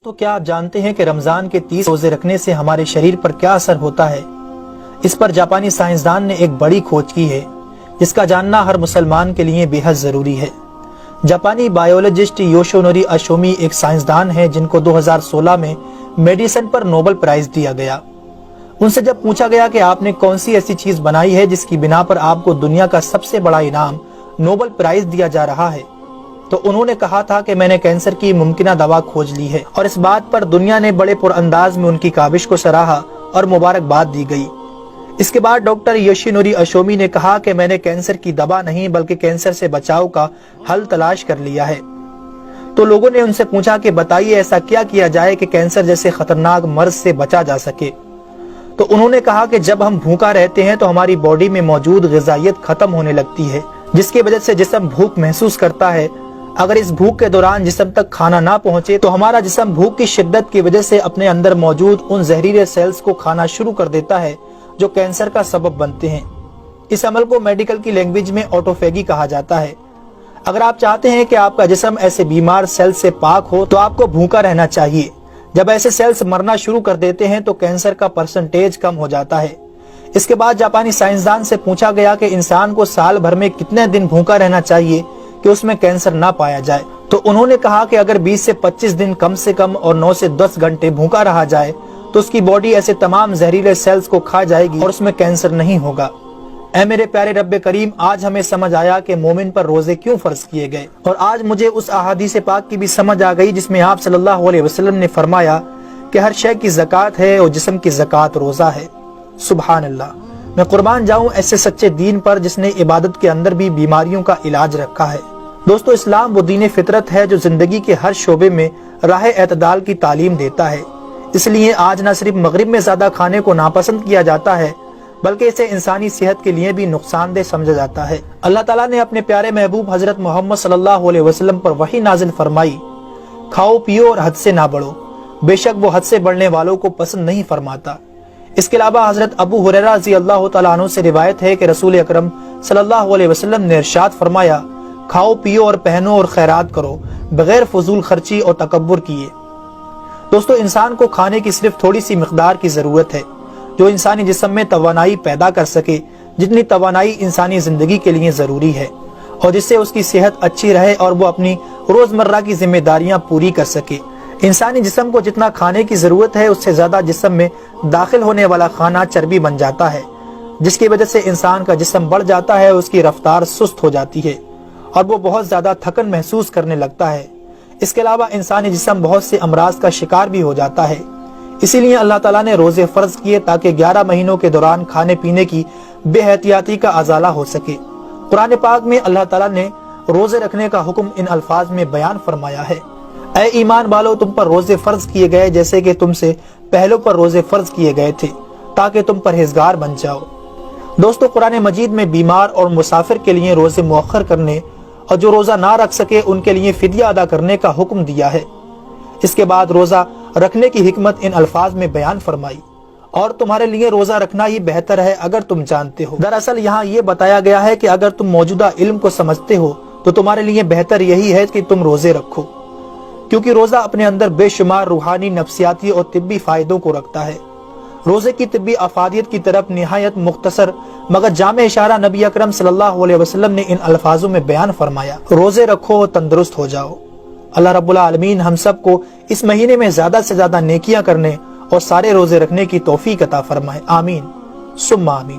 تو کیا آپ جانتے ہیں کہ رمضان کے 30 روزے رکھنے سے ہمارے شریر پر کیا اثر ہوتا ہے؟ اس پر جاپانی سائنسدان نے ایک بڑی کھوج کی ہے جس کا جاننا ہر مسلمان کے لیے بے حد ضروری ہے۔ جاپانی بایولوجسٹ یوشونوری اشومی ایک سائنسدان ہے جن کو 2016 میں میڈیسن پر نوبل پرائز دیا گیا۔ ان سے جب پوچھا گیا کہ آپ نے کون سی ایسی چیز بنائی ہے جس کی بنا پر آپ کو دنیا کا سب سے بڑا انعام نوبل پرائز دیا جا رہا ہے، تو انہوں نے کہا تھا کہ میں نے کینسر کی ممکنہ دوا کھوج لی ہے، اور اس بات پر دنیا نے بڑے پر انداز میں ان کی کاوش کو سراہا اور مبارکباد دی گئی۔ اس کے بعد ڈاکٹر یوشینوری اشومی نے کہا کہ میں نے کینسر کی دوا نہیں بلکہ کینسر سے بچاؤ کا حل تلاش کر لیا ہے۔ تو لوگوں نے ان سے پوچھا کہ بتائیے ایسا کیا کیا جائے کہ کینسر جیسے خطرناک مرض سے بچا جا سکے؟ تو انہوں نے کہا کہ جب ہم بھوکا رہتے ہیں تو ہماری باڈی میں موجود غذائیت ختم ہونے لگتی ہے، جس کی وجہ سے جسم بھوک محسوس کرتا ہے۔ اگر اس بھوک کے دوران جسم تک کھانا نہ پہنچے تو ہمارا جسم بھوک کی شدت کی وجہ سے اپنے اندر موجود ان زہریلے سیلز کو کھانا شروع کر دیتا ہے جو کینسر کا سبب بنتے ہیں۔ اس عمل کو میڈیکل کی لینگویج میں آٹوفیگی کہا جاتا ہے۔ اگر آپ چاہتے ہیں کہ آپ کا جسم ایسے بیمار سیل سے پاک ہو تو آپ کو بھوکا رہنا چاہیے۔ جب ایسے سیلز مرنا شروع کر دیتے ہیں تو کینسر کا پرسنٹیج کم ہو جاتا ہے۔ اس کے بعد جاپانی سائنسدان سے پوچھا گیا کہ انسان کو سال بھر میں کتنے دن بھوکا رہنا چاہیے کہ اس میں کینسر نہ پایا جائے؟ تو انہوں نے کہا کہ اگر 20 سے 25 دن کم سے کم اور 9 سے 10 گھنٹے بھوکا رہا جائے تو اس کی باڈی ایسے تمام زہریلے سیلز کو کھا جائے گی اور اس میں کینسر نہیں ہوگا۔ اے میرے پیارے رب کریم، آج ہمیں سمجھ آیا کہ مومن پر روزے کیوں فرض کیے گئے، اور آج مجھے اس احادیث پاک کی بھی سمجھ آ گئی جس میں آپ صلی اللہ علیہ وسلم نے فرمایا کہ ہر شے کی زکوٰۃ ہے اور جسم کی زکوٰۃ روزہ ہے۔ سبحان اللہ! میں قربان جاؤں ایسے سچے دین پر جس نے عبادت کے اندر بھی بیماریوں کا علاج رکھا ہے۔ دوستو، اسلام وہ دین فطرت ہے جو زندگی کے ہر شعبے میں راہ اعتدال کی تعلیم دیتا ہے۔ اس لیے آج نہ صرف مغرب میں زیادہ کھانے کو ناپسند کیا جاتا ہے بلکہ اسے انسانی صحت کے لیے بھی نقصان دہ سمجھا جاتا ہے۔ اللہ تعالیٰ نے اپنے پیارے محبوب حضرت محمد صلی اللہ علیہ وسلم پر وحی نازل فرمائی، کھاؤ پیو اور حد سے نہ بڑھو، بے شک وہ حد سے بڑھنے والوں کو پسند نہیں فرماتا۔ اس کے علاوہ حضرت ابو ہریرہ رضی اللہ تعالیٰ عنہ سے روایت ہے کہ رسول اکرم صلی اللہ علیہ وسلم نے ارشاد فرمایا، کھاؤ پیو اور پہنو اور خیرات کرو بغیر فضول خرچی اور تکبر کیے۔ دوستو، انسان کو کھانے کی صرف تھوڑی سی مقدار کی ضرورت ہے جو انسانی جسم میں توانائی پیدا کر سکے، جتنی توانائی انسانی زندگی کے لیے ضروری ہے، اور جس سے اس کی صحت اچھی رہے اور وہ اپنی روزمرہ کی ذمہ داریاں پوری کر سکے۔ انسانی جسم کو جتنا کھانے کی ضرورت ہے اس سے زیادہ جسم میں داخل ہونے والا کھانا چربی بن جاتا ہے، جس کی وجہ سے انسان کا جسم بڑھ جاتا ہے، اس کی رفتار سست ہو جاتی ہے اور وہ بہت زیادہ تھکن محسوس کرنے لگتا ہے۔ اس کے علاوہ انسانی جسم بہت سے امراض کا شکار بھی ہو جاتا ہے۔ اسی لیے اللہ تعالیٰ نے روزے فرض کیے تاکہ 11 مہینوں کے دوران کھانے پینے کی بے احتیاطی کا ازالہ ہو سکے۔ قرآن پاک میں اللہ تعالیٰ نے روزے رکھنے کا حکم ان الفاظ میں بیان فرمایا ہے، اے ایمان والو، تم پر روزے فرض کیے گئے جیسے کہ تم سے پہلوں پر روزے فرض کیے گئے تھے تاکہ تم پرہیزگار بن جاؤ۔ دوستو، قرآن مجید میں بیمار اور مسافر کے لیے روزے مؤخر کرنے اور جو روزہ نہ رکھ سکے ان کے لیے فدیہ ادا کرنے کا حکم دیا ہے۔ اس کے بعد روزہ رکھنے کی حکمت ان الفاظ میں بیان فرمائی، اور تمہارے لیے روزہ رکھنا ہی بہتر ہے اگر تم جانتے ہو۔ دراصل یہاں یہ بتایا گیا ہے کہ اگر تم موجودہ علم کو سمجھتے ہو تو تمہارے لیے بہتر یہی ہے کہ تم روزے رکھو، کیونکہ روزہ اپنے اندر بے شمار روحانی، نفسیاتی اور طبی فائدوں کو رکھتا ہے۔ روزے کی طبی افادیت کی طرف نہایت مختصر مگر جامع اشارہ نبی اکرم صلی اللہ علیہ وسلم نے ان الفاظوں میں بیان فرمایا، روزے رکھو اور تندرست ہو جاؤ۔ اللہ رب العالمین ہم سب کو اس مہینے میں زیادہ سے زیادہ نیکیاں کرنے اور سارے روزے رکھنے کی توفیق عطا فرمائے۔ آمین ثم آمین۔